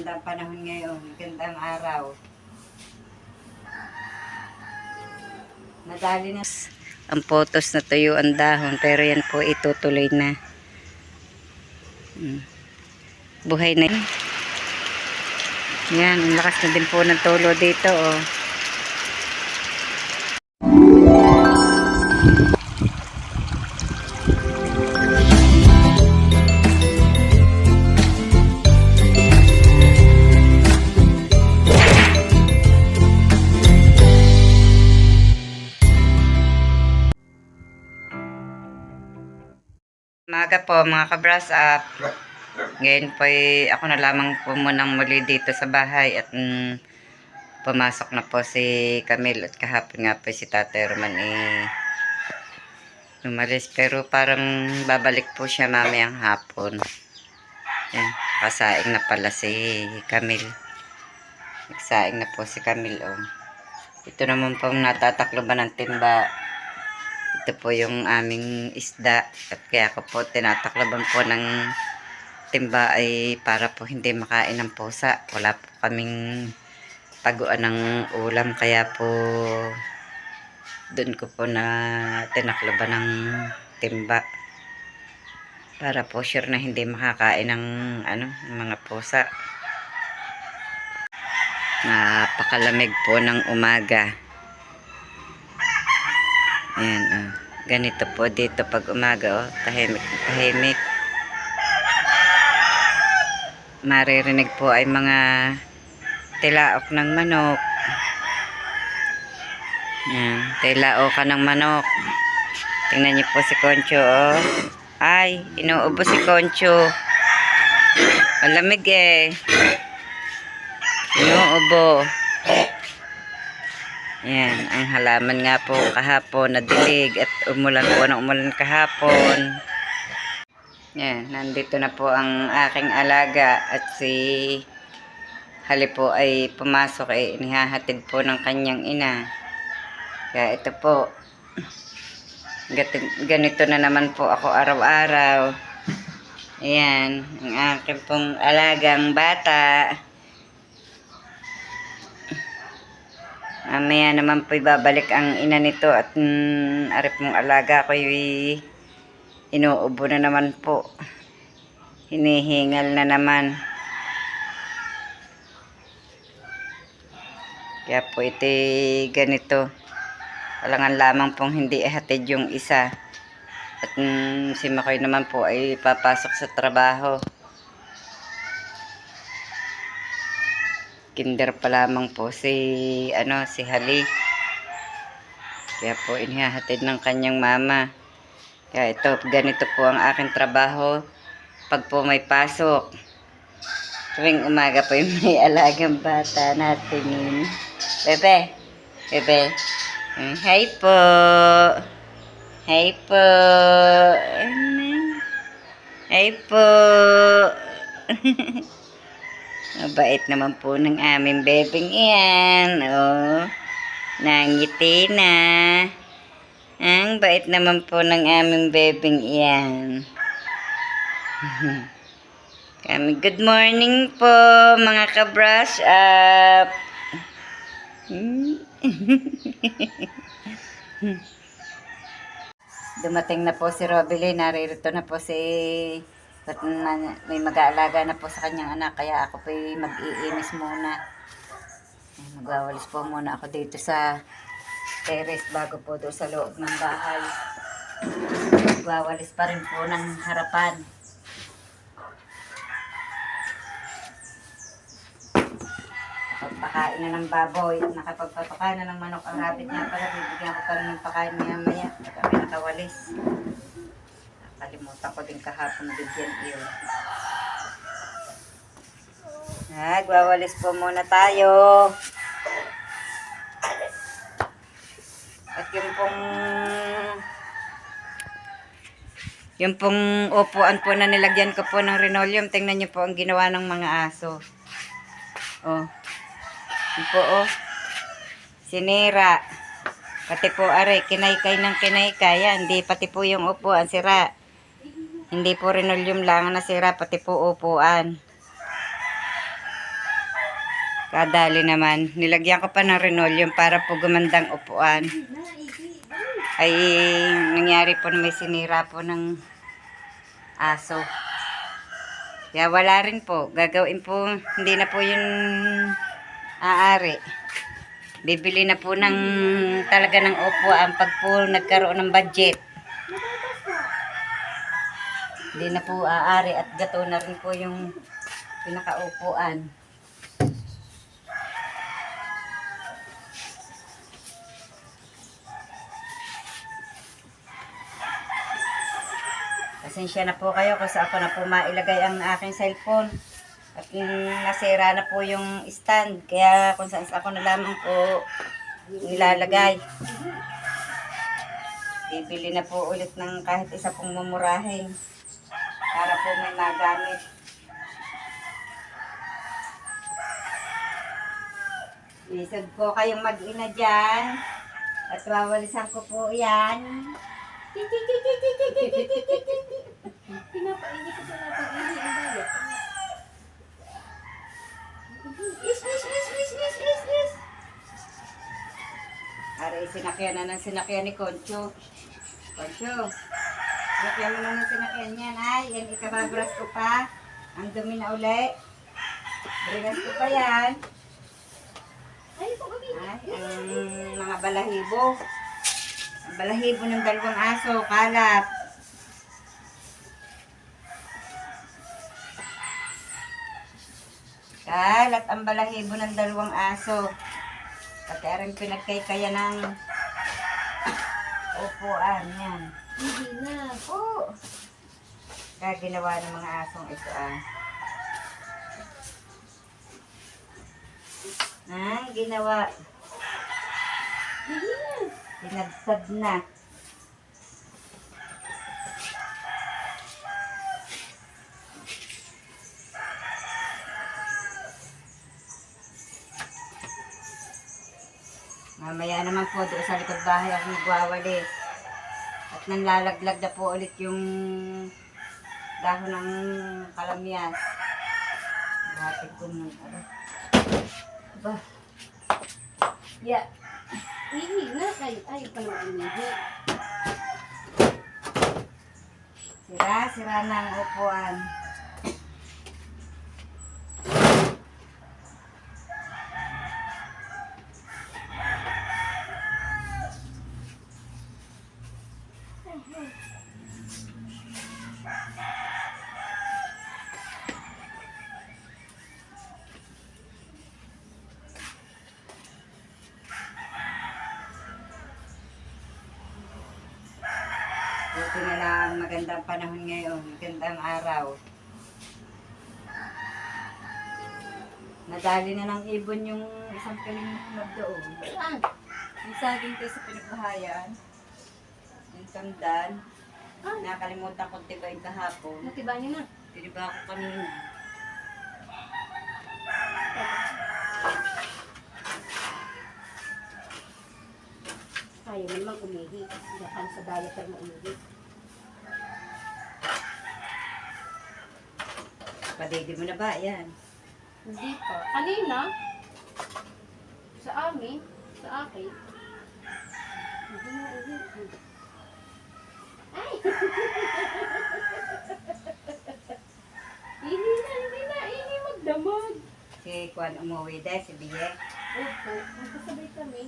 Magandang panahon ngayon. Magandang araw. Nadali na. Ang photos na tuyo ang dahon. Pero yan po itutuloy na. Buhay na yun. Yan. Ang lakas na din po ng tulo dito. Oh. Maga po mga ka-brush up. Ngayon po ako na lamang po munang muli dito sa bahay at pumasok na po si Camille at kahapon nga po si Tatay Roman umalis, pero parang babalik po siya mamayang hapon. Yan, kasaing na pala si Camille. Nagsaing na po si Camille. Oh. Ito naman pong natatakloban ng timba. Ito po yung aming isda at kaya ko po tinataklaban po ng timba ay para po hindi makain ng pusa. Wala po kaming taguan ng ulam kaya po doon ko po na tinaklaban ng timba para po sure na hindi makakain ng mga pusa. Napakalamig po ng umaga. Ayan, oh. Ganito po dito pag umaga, oh. Tahimik na tahimik. Maririnig po ay mga tilaok ng manok. Ayan, tilaok ng manok. Tingnan niyo po si Concho, oh. Ay, inuubo si Concho. Malamig eh. Inuubo. Yan, ang halaman nga po kahapon nadilig at umulan po ng umulan kahapon. Yan, nandito na po ang aking alaga at si Hali po ay pumasok inihahatid po ng kanyang ina. Kaya ito po, ganito na naman po ako araw-araw. Ayan, ang aking pong alagang bata. Mamaya naman po babalik ang ina nito at arip mong alaga ko inuubo na naman po. Hinihingal na naman. Kaya po ito ganito. Walangan lamang pong hindi ihatid yung isa. At si Makoy naman po ay papasok sa trabaho. Kinder pa lamang po si Hali. Kaya po inihahatid ng kanyang mama. Kaya ito, ganito po ang aking trabaho pag po may pasok. Tuwing umaga po yung may alagang bata natin. Bebe, bebe. Hi po. Hi po. Hi po. Mabait naman po ng aming bebeng iyan. Oh, nangiti na. Ang bait naman po ng aming bebeng iyan. Kami, good morning po mga ka-brush up. Dumating na po si Robily. Naririto na po si may mag-aalaga na po sa kanyang anak, kaya ako po mag-iinis muna. Magwawalis po muna ako dito sa terrace bago po doon sa loob ng bahay. Magwawalis pa rin po ng harapan. Pagpakain na ng baboy, nakapagpapakain na ng manok ang rabbit niya pala, bibigyan ko pa rin ng pakain maya-maya. Kami nakawalis. Kalimutan ko din kahapon bigyan iyo. Nagwawalis po muna tayo. At yung pong upuan po na nilagyan ko po ng linoleum, tingnan niyo po ang ginawa ng mga aso. Oh. Yun po, oh. Sinira. Pati po are, kinaykay ng kinaykay. Yan, hindi pati po yung upuan sira. Hindi po linoleum lang nasira, pati po upuan. Kadali naman. Nilagyan ko pa ng linoleum para po gumandang upuan. Ay, nangyari po na may sinira po ng aso. Kaya wala rin po. Gagawin po, hindi na po yun aari. Bibili na po ng talaga ng upuan pag po nagkaroon ng budget. Hindi na po aari at gato na rin po yung pinakaupuan. Pasensya na po kayo kasi ako na po mailagay ang aking cellphone. At nasira na po yung stand. Kaya kung saan ako na lamang po nilalagay. Bibili na po ulit ng kahit isa pong mumurahin. Para po may magamit. Isod po kayong mag-ina dyan. At wawalisan ko po yan. Pinapainit ko sa napag-ini ang bayat. Aray, sinakyan na ng sinakyan ni Concho. Concho, sinakyan mo na ng sinakyan yan. Ay, yan ikababras ko pa. Ang dumi na uli. Bringas ko pa yan. Ay, po kami. Ay, ang mga balahibo. Ang balahibo ng dalawang aso, kalap. Kalat ang balahibo ng dalawang aso. Pati rin pinagkaykaya ng upuan. Yan. Hindi na. Oo. Kaya ginawa ng mga asong ito ginawa. Hindi na. Pinagsad na. Mamaya naman po doon sa likod bahay ako nagwawalis. At nanlalaglag na po ulit yung dahon ng kalamyas. Hatid ko ng ba? Yeah. Hindi na. Ay, pa naman hindi. Sira na ang upuan. Buti na lang magandang panahon ngayon, magandang araw. Nadali na ng ibon yung isang piling doon. Saan? Yung saging ko sa pinagbahayan, yung tandan, nakalimutan ko tibayin kahapon. Natiba niyo na. Tiniba ko kanina. Kaya mo naman umihi. Dakan sa diaper mo umihi. Padede mo na ba? Yan. Hindi pa. Kanina? Sa amin? Sa akin? Hindi na umihi. Ay! Hindi na. Hindi magdamag. Si Juan umuwi dahil, si Biye. Opo. Magkasabay kami.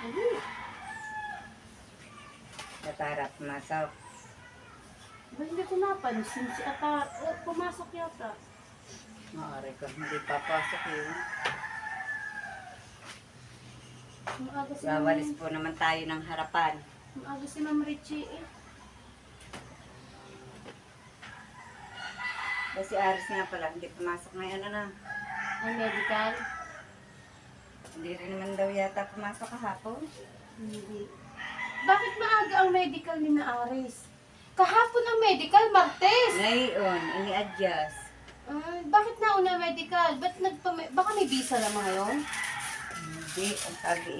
Hindi. Natarap masok. Ba hindi ko napansin si Ata. Pumasok yata. Maaari ko, hindi papasok yun. Maaga si Wawalis po naman tayo ng harapan. Maaga si Ma'am Richie eh. Kasi Aris nga pala, hindi pumasok ngayon na. Ay, medical? Hindi rin naman daw yata pumasok kahapon. Hindi. Bakit maaga ang medical ni na Aris? Kahapon ang medical, Martes! Ngayon, ini-adjust. Bakit nauna medical? Baka may visa na mga yun? Hindi, ang sabi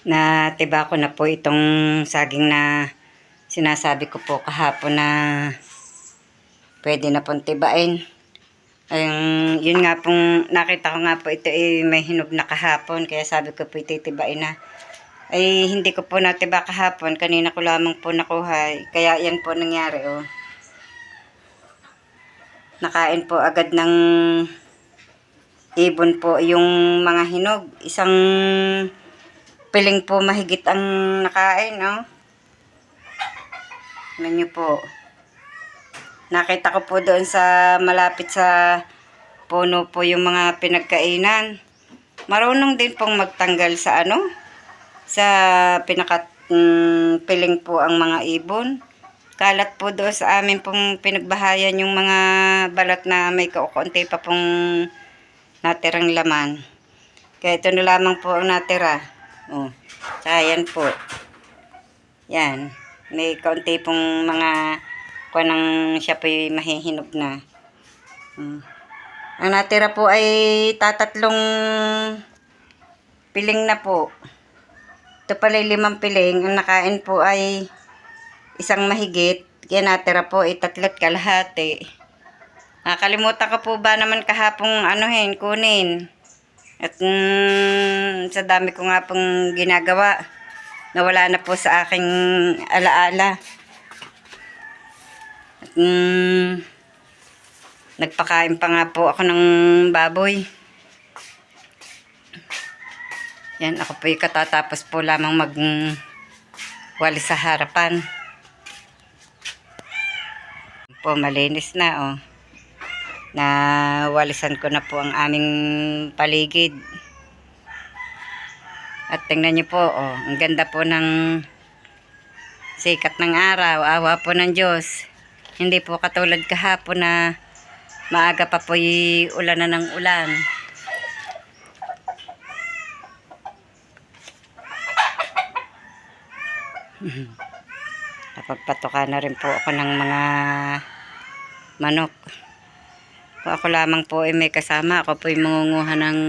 natiba ko na po itong saging na sinasabi ko po kahapon na pwede na pong tibain. Yun nga pong, nakita ko nga po ito may hinog na kahapon, kaya sabi ko po ititibain na. Ay hindi ko po natiba kahapon, kanina ko lamang po nakuha, kaya yan po nangyari oh. Nakain po agad ng ibon po yung mga hinog. Isang piling po mahigit ang nakain oh. Tignan nyo po. Nakita ko po doon sa malapit sa puno po yung mga pinagkainan. Marunong din pong magtanggal sa sa piling po ang mga ibon. Kalat po doon sa amin pong pinagbahayan yung mga balat na may kaunti pa pong natirang laman. Kaya ito na lamang po ang natira. Oh, ayan po. Yan. May kaunti pong mga nang siya po mahihinog na. Ang natira po ay tatatlong piling na po. Ito pala 5 piling. Ang nakain po ay isang mahigit. Kaya natira po ay 3 kalahati. Nakalimutan ko po ba naman kahapong kunin. At sa dami ko nga pong ginagawa, nawala na po sa aking alaala. At nagpakain pa nga po ako ng baboy. Yan, ako po katatapos po lamang magwalis sa harapan. Po, malinis na oh. Nawalisan ko na po ang aming paligid. At tingnan niyo po oh, ang ganda po ng sikat ng araw. Awa po ng Diyos. Hindi po katulad kahapon na maaga pa po ulan na ng ulan. Napagpatuka na rin po ako ng mga manok. Kung ako lamang po ay may kasama, ako po ay mangunguha ng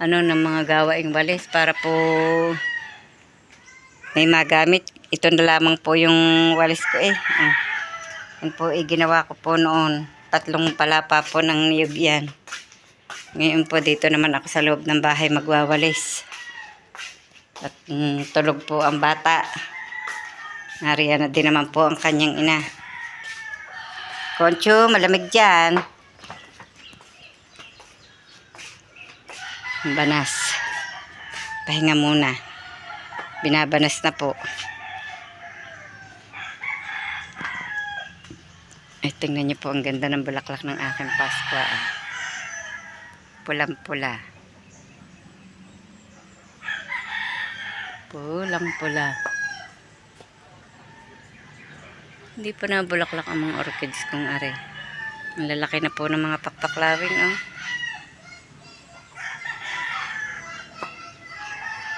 ng mga gawaing walis para po may magamit. Ito na lamang po yung walis ko Yan po ginawa ko po noon. 3 palapa po ng niyog yan. Ngayon po dito naman ako sa loob ng bahay magwawalis. At tulog po ang bata. Nariyan na din naman po ang kanyang ina. Koncho, malamig dyan. Banas. Pahinga muna. Binabanas na po. Ay, tingnan niyo po ang ganda ng bulaklak ng aking Paskwa. Pulang-pula. Pulang-pula. Hindi pa na bulaklak ang mga orchids kong are. Ang lalaki na po ng mga pakpaklawing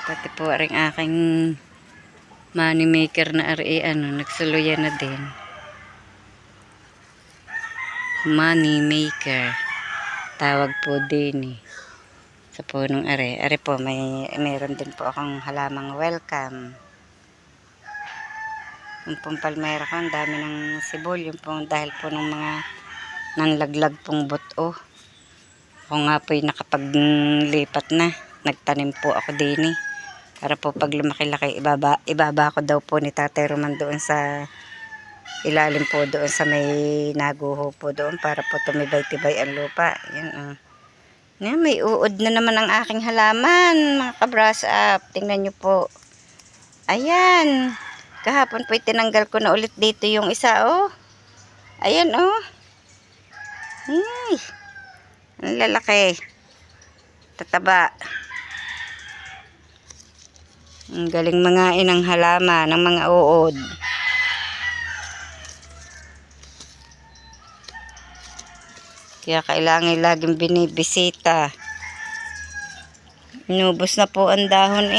Pati po rin aking money maker na are nagsuluyan na din. Money maker. Tawag po din sa punong are. Are po, mayroon din po akong halamang welcome. Yung pong palmera ko, ang dami ng sibol. Yung pong dahil po ng mga nanlaglag pong buto. Ako nga po nakapaglipat na. Nagtanim po ako din para po pag lumaki-laki, ibaba ko daw po ni Tatay Roman doon sa ilalim po doon sa may naguho po doon para po tumibay-tibay ang lupa. Yan Yan, may uod na naman ang aking halaman, mga ka-brush up. Tingnan nyo po. Ayan. Kahapon po tinanggal ko na ulit dito yung isa Ayan Ay. Ang lalaki. Tataba. Ang galing mga inang halaman ng mga uod. Kaya kailangan laging binibisita. Inubos na po ang dahon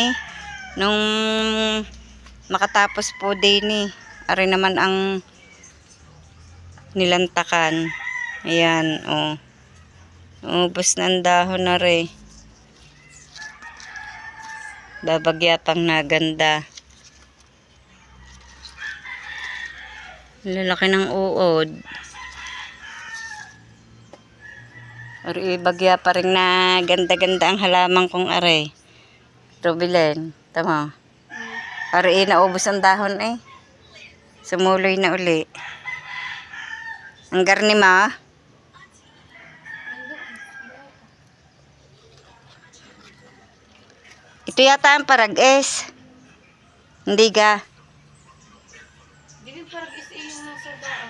nung makatapos po din Ari naman ang nilantakan. Ayan ubos na ang dahon na rin. Babagyapang na ganda. Lalaki ng uod. Ari bagya pa rin na ganda-ganda ang halaman kong are. Rubilen, tama. Ari naubos ang dahon eh. Sumuloy na uli. Ang garni ma. Ito yata ang parag-es. Hindi ga. Hindi parang isa yung nasa daan.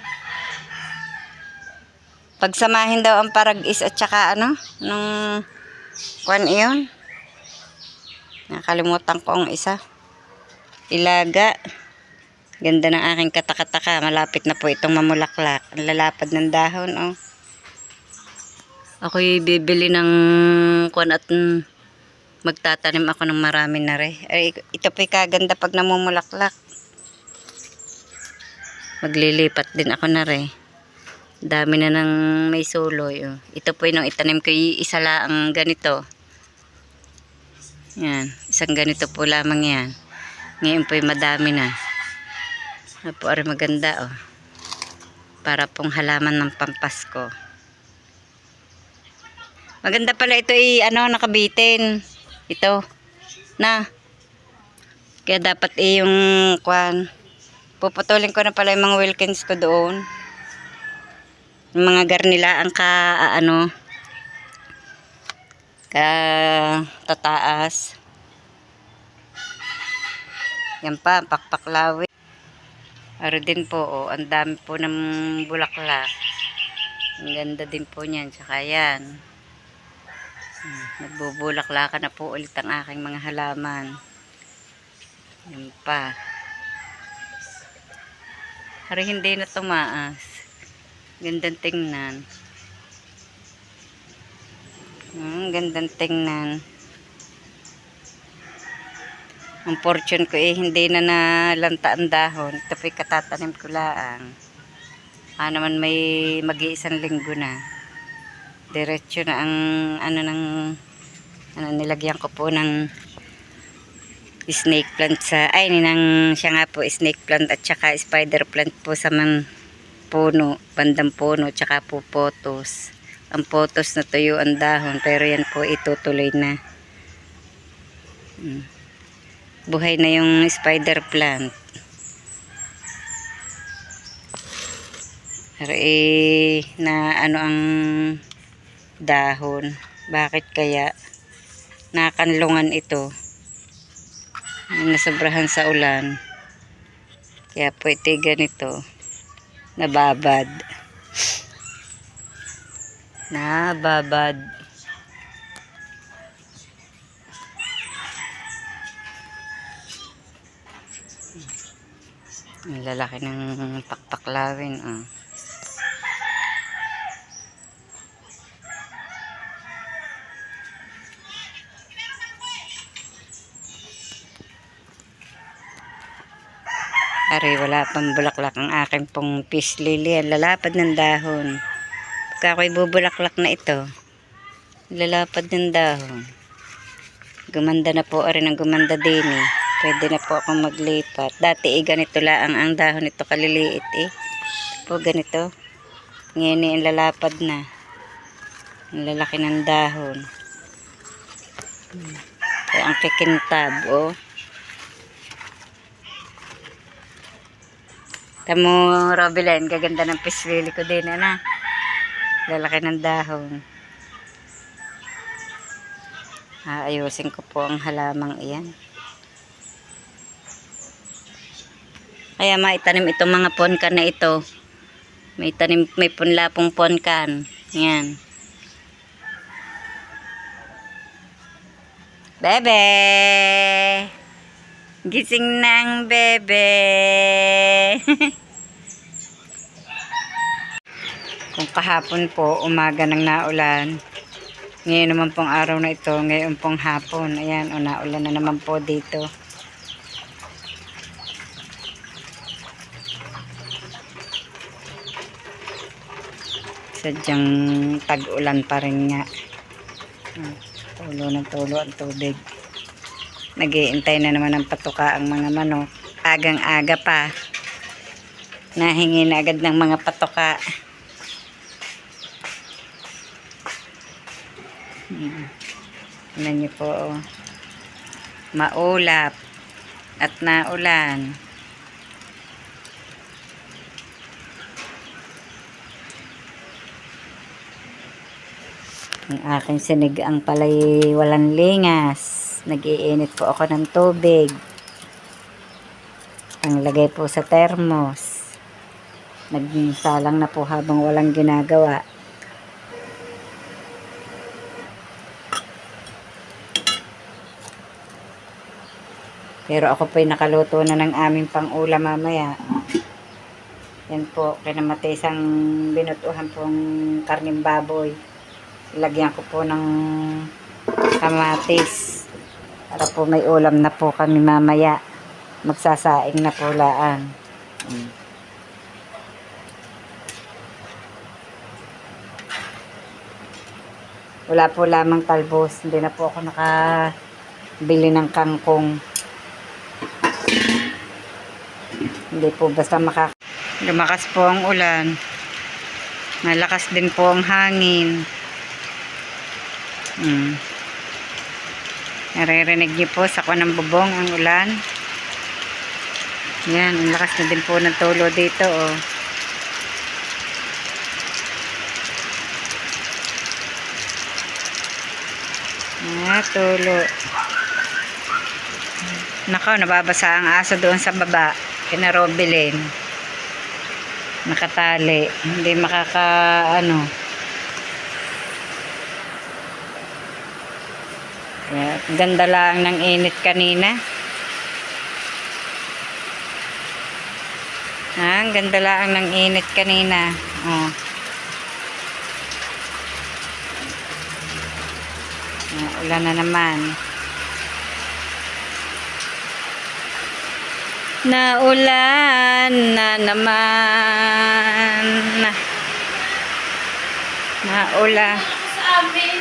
Pagsamahin daw ang parag-is at saka ano, nung kwan iyon. Nakalimutan ko ang isa. Ilaga. Ganda ng aking katakataka. Malapit na po itong mamulaklak. Ang lalapad ng dahon, oh. Ako'y bibili ng kwan at magtatanim ako ng marami na rin. Ay, ito po'y kaganda pag namumulaklak. Maglilipat din ako na rin. Dami na ng may suloy. Oh. Ito po'y nung itanim ko isa lang ganito. Yan. Isang ganito po lamang yan. Ngayon po'y madami na. Po ari maganda oh. Para pong halaman ng pampasko. Maganda pala ito nakabitin. Ito na. Kaya dapat yung kwan. Puputulin ko na pala yung mga Wilkins ko doon. Yung mga garnila ang tataas. Yan pa, pakpaklawi. Aro din po, oh, ang dami po ng bulaklak. Ang ganda din po niyan. Tsaka yan. Nagbubulaklakan na po ulit ang aking mga halaman. Yan pa. Aro hindi na tumaas. Gandang tingnan. Gandang tingnan. Ang fortune ko hindi na nalanta ang dahon. Ito po'y katatanim ko lang. Naman may mag-iisang linggo na. Diretso na ang nilagyan ko po ng snake plant siya nga po snake plant at saka spider plant po sa puno, bandang puno, tsaka po potos. Ang potos na tuyo ang dahon pero yan po itutuloy na. Buhay na yung spider plant. Na ang dahon. Bakit kaya nakanlungan ito? Nasobrahan sa ulan. Kaya po ito ganito. Nababad. Nababad. Ang lalaki ng pakpaklawin, oh. Ari, wala pang bulaklak ang aking pong peace lily. Ang lalapad ng dahon. Pagka ako'y bubulaklak na ito, lalapad ng dahon. Gumanda na po rin ang gumanda din eh. Pwede na po akong maglipat. Dati ganito lang ang dahon nito kaliliit eh. Po ganito. Ngayon ang lalapad na. Ang lalaki ng dahon. Kaya ang kikintab oh. Tamo Robilen, gaganda ng piswili ko din lalaki ng dahon. Ayusin ko po ang halamang iyan. Kaya maitanim itong mga ponkan na ito. May punlapong ponkan. Yan. Bebe! Gising ng bebe! Kung kahapon po, umaga nang naulan. Ngayon naman pong araw na ito, ngayon pong hapon. Ayan, naulan na naman po dito. Sadyang tag-ulan pa rin nga. Tulo ng tulo ang tubig. Nag-iintay na naman ng patuka ang mga manok. Agang-aga pa. Nahingi na agad ng mga patoka. Tingnan niyo po. Oh. Maulap at naulan. Ang aking sinigang pala'y walang lingas. Nag-iinit po ako ng tubig. Panglagay po sa termos. Nagsalang na po habang walang ginagawa. Pero ako po'y nakaluto na ng aming pang-ulam mamaya. Yan po, kinamatisang binutuhan pong karning baboy. Ilagyan ko po ng kamatis. Para po may ulam na po kami mamaya. Magsasaing na po laan. Wala po lamang talbos. Hindi na po ako nakabili ng kangkong. Hindi po basta lumakas po ang ulan. Malakas din po ang hangin. Naririnig niyo po sa kanang bubong ang ulan. Yan, ang lakas na din po ng tulo dito, oh. Tulo. Nakaw, nababasa ang aso doon sa baba. Kina Robilin. Nakatali. Hindi ganda lang ng init kanina. Ang ganda lang ng init kanina. Oh. Ulan na naman. Naulan na naman. Naulan. Sa amin.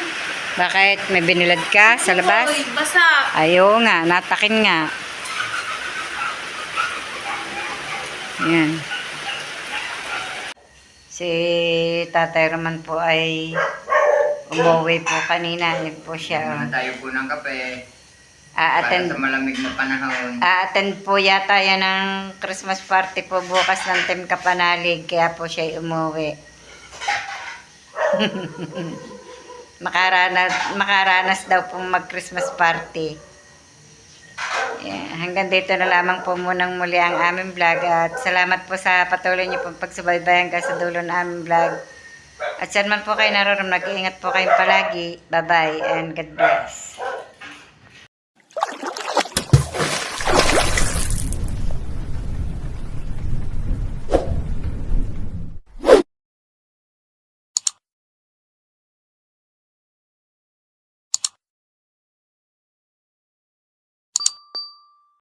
Bakit? May binilad ka sa labas? Uy, basa. Ayaw nga, natakin nga. Yan. Si Tatay Roman po ay umuwi po kanina. Yan po siya. Tayo po ng kape. Para A-attend sa malamig na panahon. A-attend po yata yan ng Christmas party po bukas ng Team Kapanalig. Kaya po siya umuwi. Makaranas daw pong mag-Christmas party. Yeah, hanggang dito na lamang po munang muli ang aming vlog. At salamat po sa patuloy niyo pong pagsubaybay hanggang sa dulo ng aming vlog. At saan man po kayo naroon, nag-iingat po kayong palagi. Bye-bye and God bless.